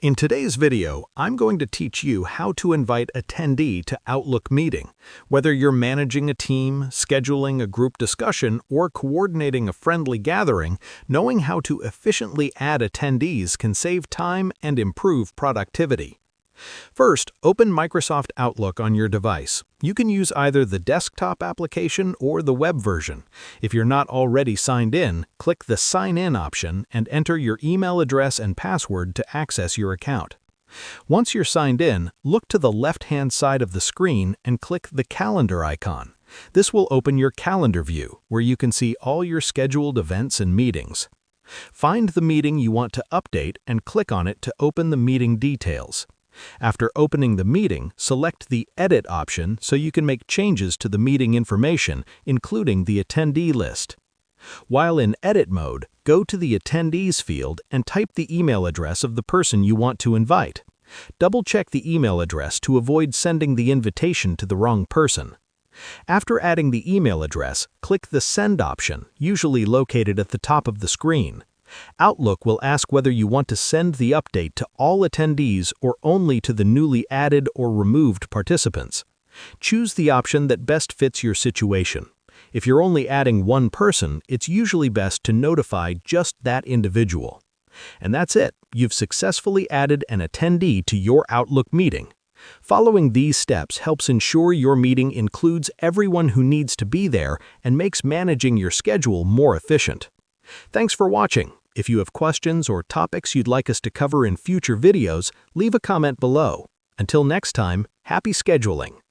In today's video, I'm going to teach you how to invite attendee to Outlook meeting. Whether you're managing a team, scheduling a group discussion, or coordinating a friendly gathering, knowing how to efficiently add attendees can save time and improve productivity. First, open Microsoft Outlook on your device. You can use either the desktop application or the web version. If you're not already signed in, click the Sign In option and enter your email address and password to access your account. Once you're signed in, look to the left-hand side of the screen and click the calendar icon. This will open your calendar view, where you can see all your scheduled events and meetings. Find the meeting you want to update and click on it to open the meeting details. After opening the meeting, select the Edit option so you can make changes to the meeting information, including the attendee list. While in Edit mode, go to the Attendees field and type the email address of the person you want to invite. Double-check the email address to avoid sending the invitation to the wrong person. After adding the email address, click the Send option, usually located at the top of the screen. Outlook will ask whether you want to send the update to all attendees or only to the newly added or removed participants. Choose the option that best fits your situation. If you're only adding one person, it's usually best to notify just that individual. And that's it. You've successfully added an attendee to your Outlook meeting. Following these steps helps ensure your meeting includes everyone who needs to be there and makes managing your schedule more efficient. Thanks for watching. If you have questions or topics you'd like us to cover in future videos, leave a comment below. Until next time, happy scheduling!